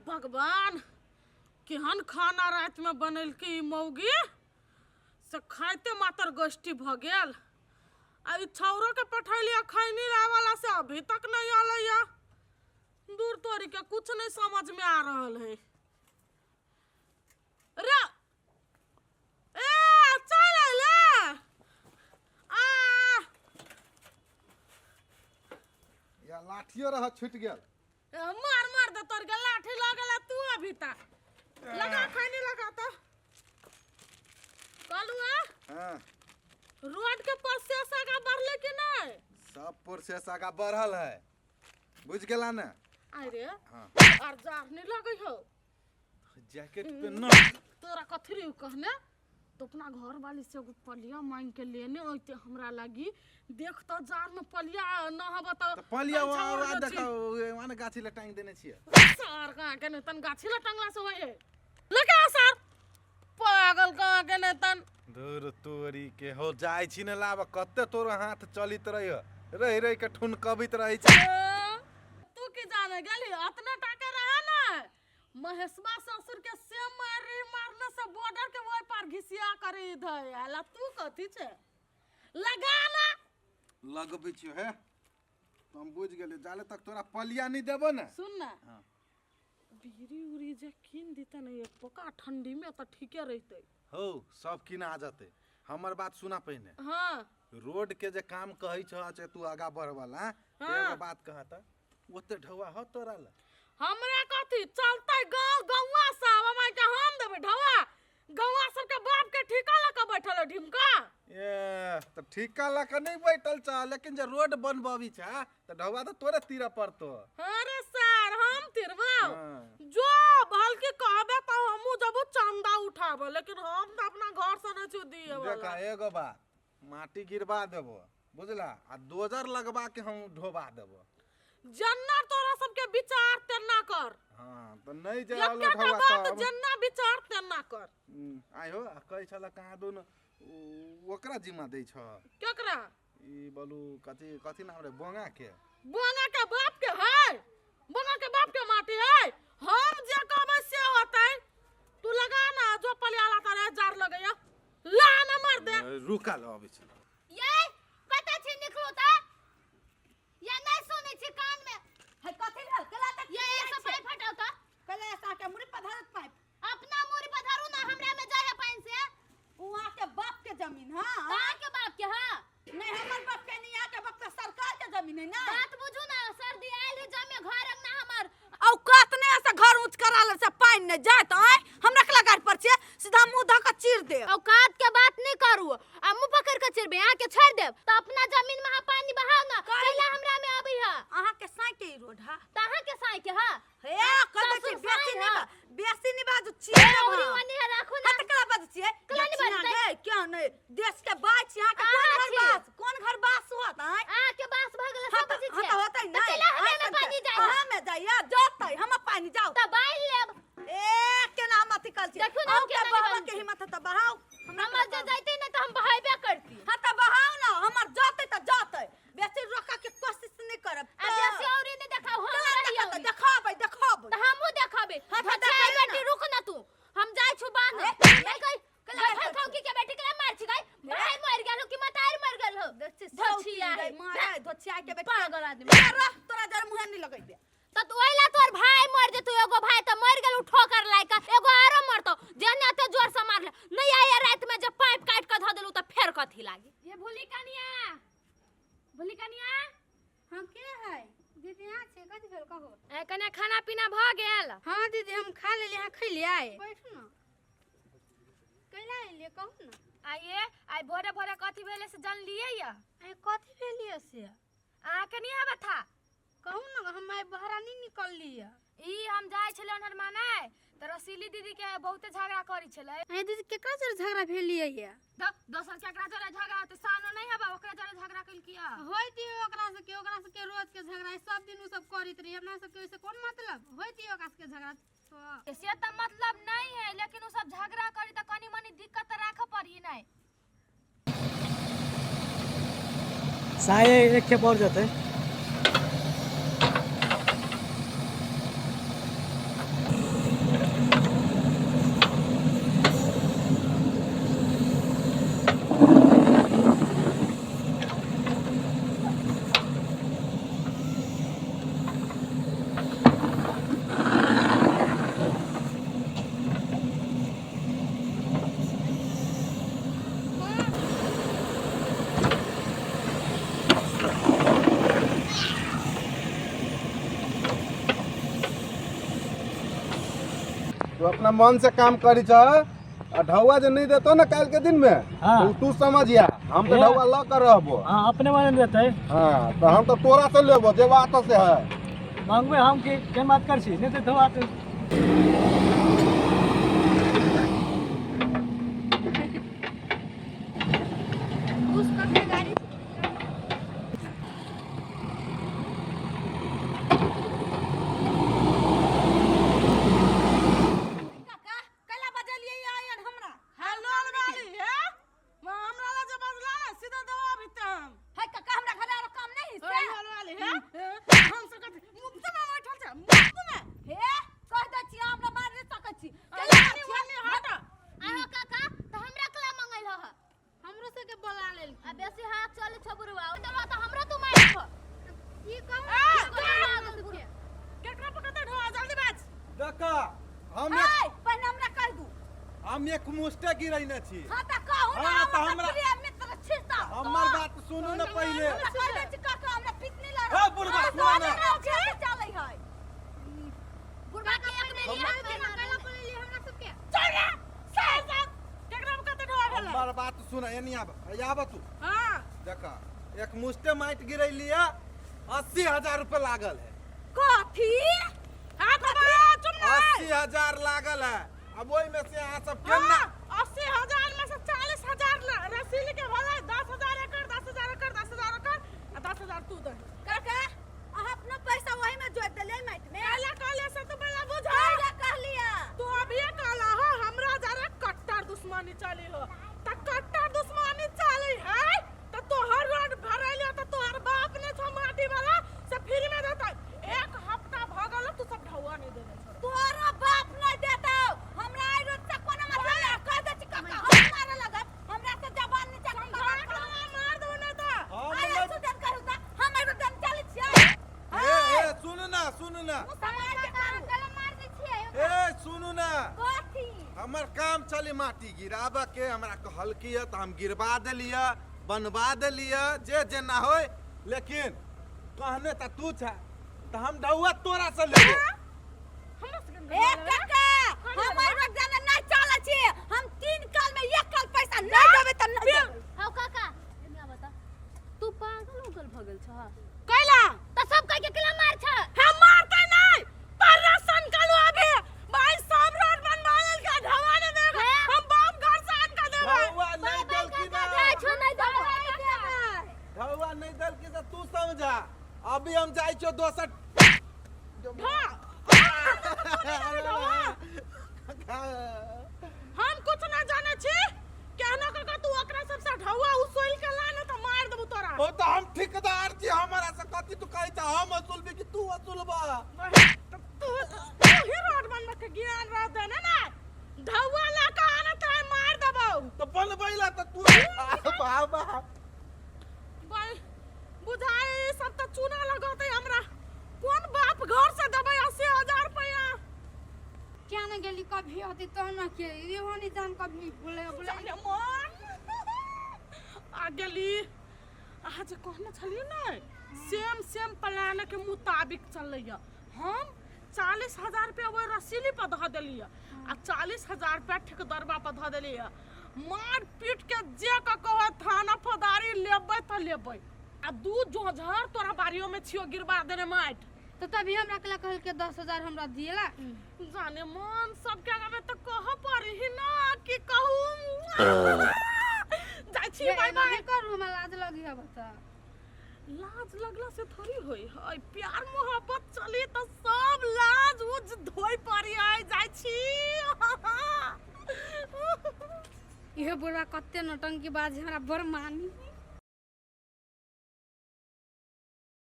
भगवान केहन खाना रात में बनल की मौगी से खाइते मातर गोष्ठी भ गेल। आ छौरो के पठैलिया खैनी लाए वाला से अभी तक नहीं आलैया। दूर तोरी के कुछ नहीं समझ में आ रहल है। रे ए चल ले आ या लाठियो रह छूट गेल। मार मार दे तोर के लाठी लगल तू अभी तक लगा खैनी लगा तो कलुआ। हां रोड के प्रोसेस आगा बढ़ले कि नहीं? सब प्रोसेस आगा बढ़ल है, बुझ गेला ना? अरे हां और जार नहीं लगे हो जैकेट पे न तोरा कथी रे कहने तो अपना घर वाली से पलिया मांग के लेने ओते हमरा लगी देख तो जार में पलिया न हबा तो पलिया वा देखो माने गाछी ले टांग देने छिए। सर का के न तन गाछी ले टांगला से होए लगा सर पागल का के न तन दूर तोरी के हो जाय छी न लाब कत्ते तोर हाथ चलित रही रही के ठुन कबित रही छ। तू की जाने गेली इतना टाका रहा ना महेशवा ससुर के से मारने से बॉर्डर के ओइ पार घिसिया करे इधर आला तू कथी छे लगा ना लगबे छ है हम बुझ गेले जाले तक तोरा पलिया नहीं देबो ना। सुन ना हां बीरी उरी जे किन देता नहीं पका ठंडी में त ठीके रहते हो सब किना आ जाते। हमर बात सुना पहले। हां रोड के जे काम कहै छ तू आगा बढ़ वाला एगो बात कहता ओते ढवा हो तोरा ला हमरा कथी चलते गांव गौवा सब हमरा के हम देबे ढवा गौवा सब के बाप के ठिका ला के बैठल ढिमका ए त ठिका ला के नहीं बैठल छ लेकिन जे रोड बनबावी छ त ढवा त तोरे तीरा पड़तो। अरे सर हम तिरवाओ जो बल्कि कहबे त हमहु जब चंदा उठाबो लेकिन हम त अपना घर से न छु दिए वाला। देखा एगो बात माटी गिरवा देबो बुझला आ दोजर लगवा के हम ढोबा देबो। जन्ना तोरा सबके विचार तेना कर। हां त नहीं जे वाला ढवा त जन्ना विचार तेना कर। आयो कहि छला कहाँ दोन ओकरा जिम्मा दै छ केकरा ई बोलू कथी कथी नाम रे बोंगा के बाप के है बोंगा के बाप के माटी है हम जे कहबे से होतै। तू लगा ना जो पलियाला तारे जार लगैया ला ना मार दे रुका लो अभी छ ये कत छी निकलो त ये नहीं सुनै छी कान में है कथि भेल कला तक ये ऐसा पाइप हटाओ त कला ऐसा के मुड़ी पधारत पाइप अपना मुड़ी पधारू ना हमरा में जाय है पानी से उहा के बाप के जमीन। हां कहां के बाप के? हां नहीं हमर बाप के नहीं आ के बाप के सरकार के जमीन है ना। बात बुझू ना सर्दी आइल है जमे घर अंगना हमर औकात ने से घर ऊंच कराल से पानी न जात आय हमरा के लगाड़ पर छे सीधा मुंह ध के चीर दे। औकात के बात नहीं करू आ मुंह पकड़ के चिरबे आ के छोड़ देब त अपना जमीन में पानी बहाव ना कैला हमरा में आबी है। अहा के साई के रोड हा ताहा के साई के हां हे कत छी बेसी नि बाजू छिए ओरी वनी है राखू ना कला बाजू छिए कला नि बाजू गे क्या नहीं देश के बात छी यहां के कौन घर बास होत आय आ के बास भगल सब चीज हां तो होतै नहीं चला हमें पानी जाय हां में जाइया जोतै हम पानी जाओ त बाइल लेब ए के नाम मत कल छी देखो ना के बहाव के हिम्मत त बहाव हमर जे जाइते न त हम बहाइबे करती। हां त बहाव ना हमर जातै त जातै बेसी रोका के कोशिश नहीं करब आ बेसी औरी ने देखाओ हम रहियो त देखाबै त हमहु देखाबे। हां त अच्छा बेटी रुक ना तू हम जाय छु बांध नहीं कहि कला फौकी के बेटी के मार छी गई भाई मर गेल हो कि मतार मर गेल हो धोछिया मारे धोछिया के बेटी पागल आदमी तोरा जर मुंह नहीं लगैबे त तू ओइला तोर भाई मर जे तू एगो भाई त मर गेल ठोकर लायक एगो आरो मरतो जेने त जोर से मारले नहीं आया रात में जब पाइप काट के ध देलू त फेर कथी लागी। ये भूली कनिया हां के है दीदी यहां से कथि भेल कहो ए कने खाना पीना भ गेल? हां दीदी हम खा लेली हां खैलियै बैठू ना कैला ले कहू ना आइए आई भोरे भोरे कथी भेले से जान लिए या ए कथि भेलिए से आ के नहीं आबा था कहू ना हम आई बहरा नहीं निकल लिया ई हम जाय छले ओनहर माने त रसीली दीदी के बहुते झगड़ा करी छले। ए दीदी केकरा से झगड़ा भेलिए या दोसर केकरा जरे झगड़ा त सानो नहीं हबा ओकरा जरे झगड़ा कइल किया होइती ओकरा से के रोज के झगड़ा सब दिन उ सब करित रही हमरा सब के ओइसे कोन मतलब होइती ओकरा से झगड़ा तो से त मतलब नहीं है लेकिन उ सब झगड़ा करी त कनी मनी दिक्कत राख पड़ी नहीं। साये एक के पड़ जाते तू अपना मन से काम करी छ और ढौआ जो नहीं देतो ना कल के दिन में हाँ। तो तू समझिया हम तो ए। ढौआ ला कर रहबो। हाँ अपने मन देते है हाँ तो हम तो तोरा से लेबो जे बात से है। मांगबे हम के बात कर छी नहीं तो बात उसका के गाड़ी काका कला बजलिए आयन हमरा हेलो वाली है मैं हमरा ला जे बदला ना सीधा दवा भीतर है काका हमरा घरे और काम नहीं से हेलो वाली है हम से कहते मुफ्त में बैठल छ मुफ्त में हे कह द छी हमरा मार नहीं सकै छी कला नहीं हट आहो काका तो हमरा कला मंगैल ह हमरो से के बोला लेल आ बेसी हाथ चले छ बुरवा ओ दलवा तो हमरा तू मार छ ई कहू केकरा पकड़ते ढोआ जल्दी बाज देखा हाय पहले हमरा कह दू हम एक मुष्टे गिरई न छी। हां त कहू ना हाँ, तो हमरा हमरा- प्रिय मित्र छिता हमर बात सुनू न पहले। हमरा कह दे छी काका हमरा पिटनी ला ए, बुढ़वा, सुनो ना। चलै है बुढ़वा के एक बेरी हाथ में कला बोलेली हमरा सब के चल रे साथ केकरा पकड़ते ढोआ भेला हमर बात सुन एनी आब तू हां देखा एक मुष्टे माइट गिरई लिया 80,000 रुपए लागल है। कथी हां तो चुप ना 80,000 लागल है। अब ओई में से यहाँ सब केना 80,000 में से 40,000 रसील के भला 10,000 एकड़ 10,000 एकड़ 10,000 एकड़ आ 10,000 तू दे काका आ अपना पैसा वही में जोड़ देले माइट में काला काले से तो बड़ा बुझा काला कह लिया तू अभी काला हो हमरा जरा कट्टर दुश्मनी चली हो त कट्टर दुश्मनी चली है त तोहर रोड भरैले त तोहर बाप ने छ माटी वाला से फ्री में देता एक हफ्ता भगल तू सब ढौआ नहीं देले छ तोरा बाप नहीं देता हमरा आई रोज से कोनो मतलब कह दे छी काका हम मारे लगत हमरा से जबान नहीं चल मार दो ना त आय सुदन करू त हम आई रोज चल छी ए सुनू ना समाज के काम कला मार दे छिए ए सुनू ना कथी हमर काम चली माटी गिराबा के हमरा कहलकी है तो हम गिरवा देलिया बनवा देलिया जे जेना होय लेकिन कहने त तू छ तो हम ढौआ तोरा से लेबो। हमरा से ए काका हम आई रोज जाने नहीं चल छी हम 3 काल में एक काल पैसा नहीं देबे त नहीं देबे हां काका एना बता तू पागल हो गल भगल छ कैला त सब कह के कला मार छ हम मारते नहीं पर राशन कालो अभी भाई सब रोड बनवाल का ढवा ने दे हम बाप घर से आन का देबे ढौआ नहीं दल की ना छ नहीं देबे ढौआ नहीं दल की त तू समझा अभी हम जाई छो दोसर हम कुछ ना जाने छी कहना काका तू ओकरा सबसे ढवा उछोल के ला न त मार देबो तोरा ओ तो हम ठेकेदार छी हमरा से कथी तू कहै छ हम वसूलबे कि तू वसूलबा। तू ही रोड बनवा के ज्ञान रह दे ना ढवा ला का आना त मार देबो तो बनबैला त तू बाबा भाई बुझाई सब त चूना लगौते हमरा कौन बाप घर से देबे 80,000 रुपया क्या न गेली कभी होती तो न के ये होनी जान कभी बोले जाने मन आ गेली आज कहने छलिए ना सेम प्लान के मुताबिक चलैया हम 40,000 रुपया वो रसीली पर धऽ देलिए आ 40,000 रुपया ठेकेदारबा पर धऽ देलिए मार पीट के जे कहो थाना फौदारी लेबै त लेबै आ दू जोझर तोरा बारियो में छियो गिरवा देने माइट तो तभी हमरा कला कहल के 10,000 हमरा दिएला जाने मन सब के आगे तो कह पड़ी ही ना कि कहूं जाई छी बाय बाय करू हमरा लाज लगी है बता लाज लगला से थोड़ी होई है प्यार मोहब्बत चली तो सब लाज उज धोई पड़ी है जाई छी इहे बुढ़वा कत्ते नौटंकी बाज हमरा बड़ मानी